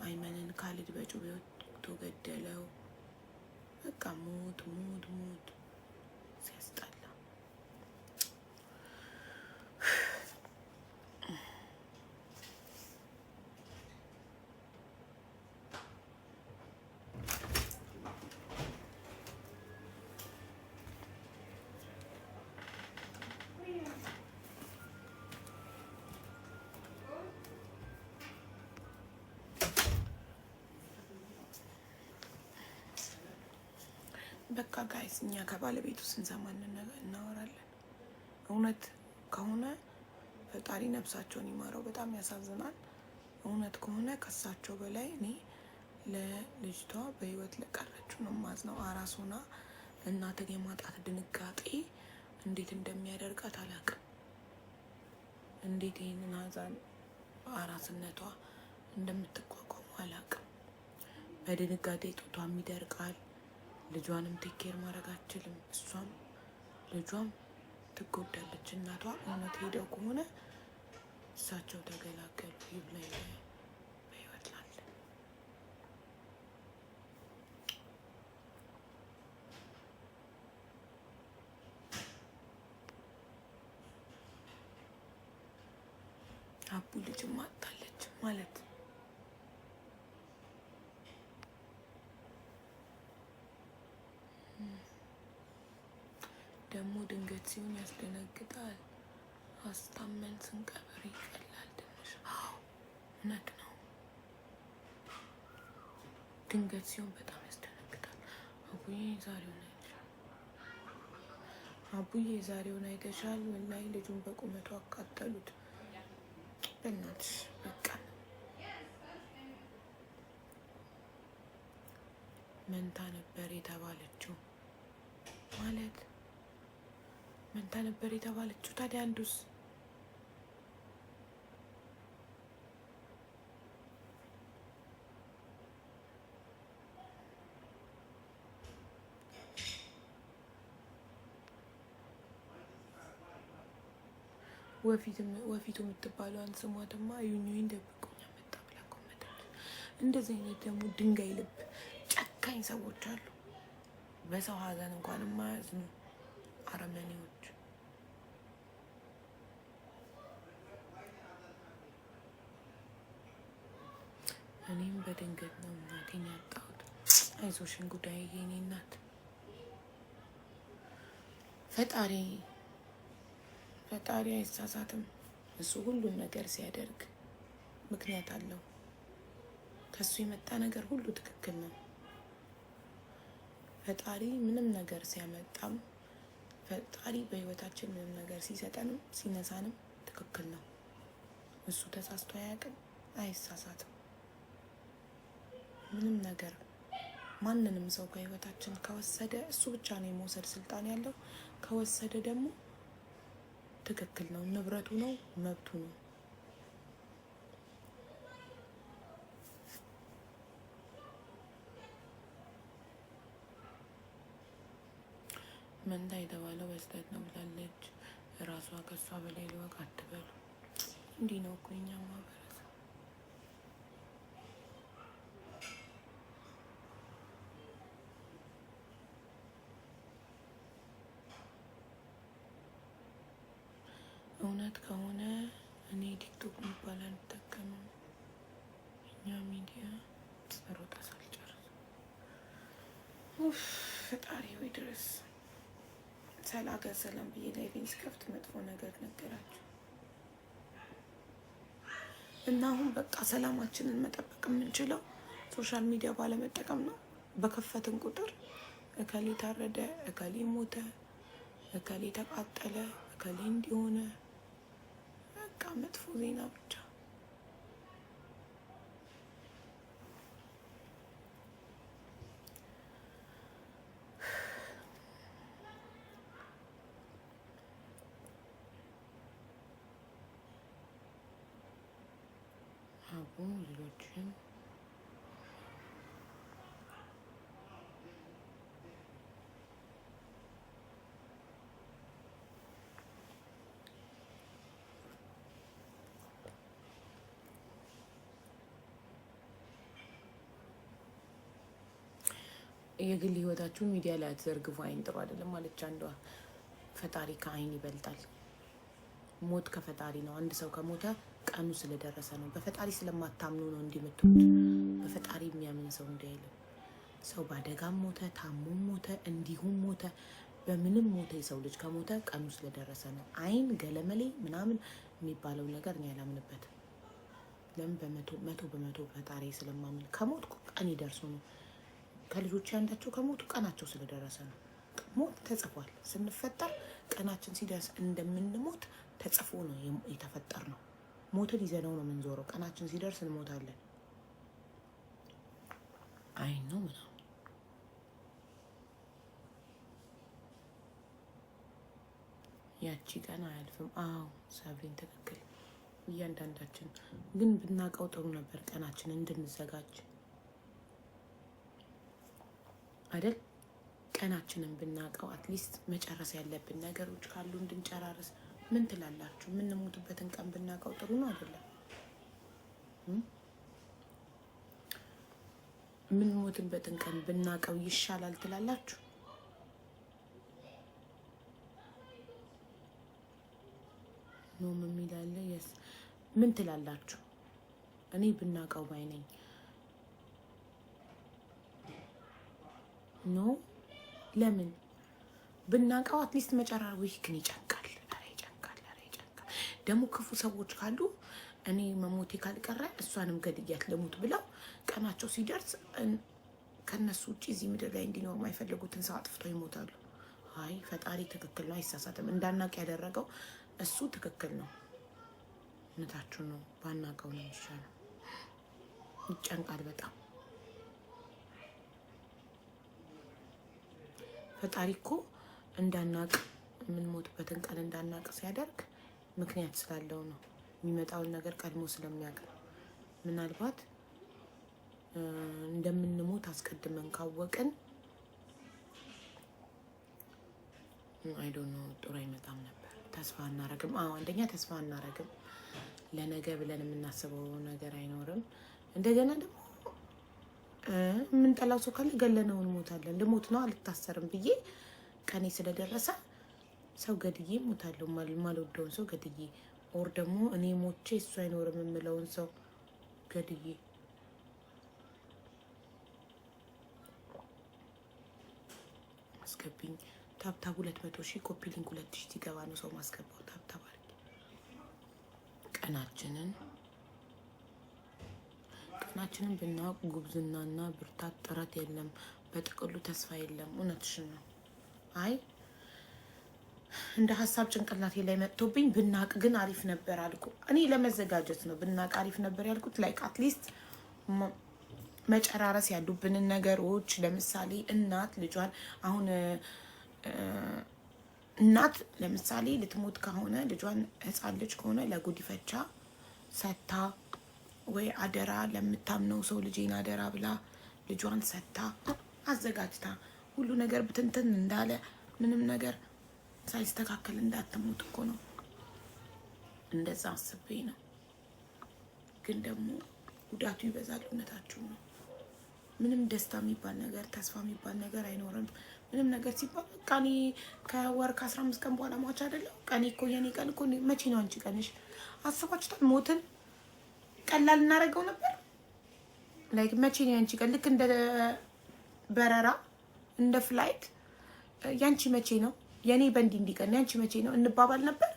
አይመንን ካሊድ በጩቤ ወግቶ ገደለው። በቃ ሞት ሞት ሞት ሲያስጠላ። በቃ ጋይስ እኛ ከባለቤቱ ስንሰማ እናወራለን። እውነት ከሆነ ፈጣሪ ነፍሳቸውን ይማረው። በጣም ያሳዝናል። እውነት ከሆነ ከሳቸው በላይ እኔ ለልጅቷ በህይወት ለቀረችው ነው ማዝነው። አራስ ሆና እናትን የማጣት ድንጋጤ እንዴት እንደሚያደርጋት አላውቅም። እንዴት ይህንን ሀዘን አራስነቷ እንደምትቋቋሙ አላውቅም። በድንጋጤ ጡቷም ይደርቃል። ልጇንም ቴኬር ማድረግ አትችልም። እሷም ልጇም ትጎዳለች። እናቷ እውነት ሄደው ከሆነ እሳቸው ተገላገሉ። ይብላኝ በህይወት ላለ አቡ ልጅም አጣለች ማለት ደግሞ ድንገት ሲሆን ያስደነግጣል። አስታመን ስንቀበር ይቀላል ትንሽ። አዎ እውነት ነው። ድንገት ሲሆን በጣም ያስደነግጣል። አቡዬ ዛሬውን አይተሻል? ወላሂ ልጁን በቁመቱ አቃጠሉት። በእናትሽ በቃ መንታ ነበር የተባለችው ማለት መንታ ነበር የተባለችው። ታዲያ አንዱስ ወፊቱ የምትባለዋን ስሟትማ ዩኒን ደብቆኛ መጣ ብላ ኮመታለች። እንደዚህ አይነት ደግሞ ድንጋይ ልብ ጨካኝ ሰዎች አሉ። በሰው ሀዘን እንኳን የማያዝኑ አረመኔዎች። እኔም በድንገት ነው እናቴን ያጣሁት። አይዞሽን ጉዳይ የኔ እናት። ፈጣሪ አይሳሳትም። እሱ ሁሉን ነገር ሲያደርግ ምክንያት አለው። ከሱ የመጣ ነገር ሁሉ ትክክል ነው። ፈጣሪ ምንም ነገር ሲያመጣም ፈጣሪ በህይወታችን ምንም ነገር ሲሰጠንም ሲነሳንም ትክክል ነው። እሱ ተሳስቶ አያውቅም፣ አይሳሳትም። ምንም ነገር ማንንም ሰው ከህይወታችን ከወሰደ እሱ ብቻ ነው የመውሰድ ስልጣን ያለው። ከወሰደ ደግሞ ትክክል ነው፣ ንብረቱ ነው፣ መብቱ ነው። መንታ የተባለው በስተት ነው ብላለች። ራሷ ከሷ በላይ ልወቅ አትበሉ። እንዲህ ነው እኮ እኛ ማህበረሰብ። እውነት ከሆነ እኔ ቲክቶክ የሚባል አልጠቀምም። እኛ ሚዲያ ሮጣ ሳልጨርስ ፈጣሪ ወይ ድረስ ሰላገር ሰላም ብዬ ላይፌን ስከፍት መጥፎ ነገር ነገራችሁ እና አሁን በቃ ሰላማችንን መጠበቅ የምንችለው ሶሻል ሚዲያ ባለመጠቀም ነው። በከፈትን ቁጥር እከሌ ታረደ፣ እከሌ ሞተ፣ እከሌ ተቃጠለ፣ እከሌ እንዲሆነ በቃ መጥፎ ዜና ብቻ። አቡ ልጆችን የግል ህይወታችሁ ሚዲያ ላይ አትዘርግፉ። አይን ጥሩ አይደለም ማለች አንዷ። ፈጣሪ ከአይን ይበልጣል። ሞት ከፈጣሪ ነው። አንድ ሰው ከሞተ ቀኑ ስለደረሰ ነው። በፈጣሪ ስለማታምኑ ነው እንዲምትሉት። በፈጣሪ የሚያምን ሰው እንዳይልም። ሰው ባደጋም ሞተ፣ ታሞም ሞተ፣ እንዲሁም ሞተ፣ በምንም ሞተ የሰው ልጅ ከሞተ ቀኑ ስለደረሰ ነው። አይን ገለመሌ ምናምን የሚባለው ነገር እኔ አላምንበትም። ለምን? በመቶ ፈጣሪ ስለማምን። ከሞትኩ ቀን ይደርሱ ነው። ከልጆች አንዳቸው ከሞቱ ቀናቸው ስለደረሰ ነው። ሞት ተጽፏል። ስንፈጠር ቀናችን ሲደርስ እንደምንሞት ተጽፎ ነው የተፈጠር ነው። ሞትን ይዘነው ነው የምንዞረው። ቀናችን ሲደርስ እንሞታለን። አይ ነው ምናምን ያቺ ቀን አያልፍም። አዎ ሳብሪን ትክክል። እያንዳንዳችን ግን ብናውቀው ጥሩ ነበር፣ ቀናችንን እንድንዘጋጅ አይደል? ቀናችንን ብናውቀው አትሊስት መጨረስ ያለብን ነገሮች ካሉ እንድንጨራርስ። ምን ትላላችሁ? የምንሞትበትን ቀን ብናውቀው ጥሩ ነው አይደለም? የምንሞትበትን ቀን ብናውቀው ይሻላል ትላላችሁ? ኖም የሚላለ የስ ምን ትላላችሁ? እኔ ብናውቀው ባይ ነኝ። ኖ ለምን ብናውቀው አትሊስት መጨራር ግን ይጨንቃል። ይጨንቃል። ደግሞ ክፉ ሰዎች ካሉ እኔ መሞቴ ካልቀረ እሷንም ገድያት ልሙት ብለው ቀናቸው ሲደርስ ከነሱ ውጪ እዚህ ምድር ላይ እንዲኖር የማይፈልጉትን ሰው አጥፍተው ይሞታሉ። አይ ፈጣሪ ትክክል ነው፣ አይሳሳትም። እንዳናቅ ያደረገው እሱ ትክክል ነው። እውነታችሁ ነው። ባናውቀው ነው የሚሻለው። ይጨንቃል በጣም። ፈጣሪ እኮ እንዳናቅ የምንሞትበትን ቀን እንዳናቅ ሲያደርግ ምክንያት ስላለው ነው። የሚመጣውን ነገር ቀድሞ ስለሚያውቅ ነው። ምናልባት እንደምንሞት አስቀድመን ካወቅን አይ ዶንት ኖ ጥሩ አይመጣም ነበር። ተስፋ እናረግም። አንደኛ ተስፋ እናረግም። ለነገ ብለን የምናስበው ነገር አይኖርም። እንደገና ደግሞ የምንጠላው ሰው ካለ ገለነው እንሞታለን። ልሞት ነው አልታሰርም ብዬ ቀኔ ስለደረሰ ሰው ገድዬ እሞታለሁ። ማልወደውን ሰው ገድዬ፣ ኦር ደግሞ እኔ ሞቼ እሱ አይኖርም የምለውን ሰው ገድዬ። አስገብኝ ታብታብ 200,000 ኮፒ ሊንክ 2,000 ሲገባ ነው ሰው ማስገባው። ታብታብ አለ። ቀናችንን ብናውቅ ጉብዝናና ብርታት ጥረት የለም፣ በጥቅሉ ተስፋ የለም። እውነትሽን ነው። አይ እንደ ሀሳብ ጭንቅላቴ ላይ መጥቶብኝ ብናውቅ ግን አሪፍ ነበር አልኩ። እኔ ለመዘጋጀት ነው ብናውቅ አሪፍ ነበር ያልኩት። ላይክ አትሊስት መጨራረስ ያሉብንን ነገሮች፣ ለምሳሌ እናት ልጇን አሁን እናት ለምሳሌ ልትሞት ከሆነ ልጇን ህፃን ልጅ ከሆነ ለጉዲፈቻ ሰታ ወይ አደራ ለምታምነው ሰው ልጄን አደራ ብላ ልጇን ሰታ አዘጋጅታ ሁሉ ነገር ብትንትን እንዳለ ምንም ነገር ሳይስተካከል እንዳትሞት እኮ ነው። እንደዛ አስቤ ነው። ግን ደግሞ ጉዳቱ ይበዛል። እውነታችሁ ነው። ምንም ደስታ የሚባል ነገር ተስፋ የሚባል ነገር አይኖርም። ምንም ነገር ሲባል ቀኔ ከወር ከ15 ቀን በኋላ ሟች አይደለም። ቀኔ እኮ የኔ ቀን እኮ መቼ ነው አንቺ ቀንሽ? አስባችሁታል? ሞትን ቀላል እናደርገው ነበር። ላይክ መቼ ነው ያንቺ ቀን? ልክ እንደ በረራ እንደ ፍላይት ያንቺ መቼ ነው? የኔ በእንዲህ እንዲቀን ያንቺ መቼ ነው እንባባል ነበር።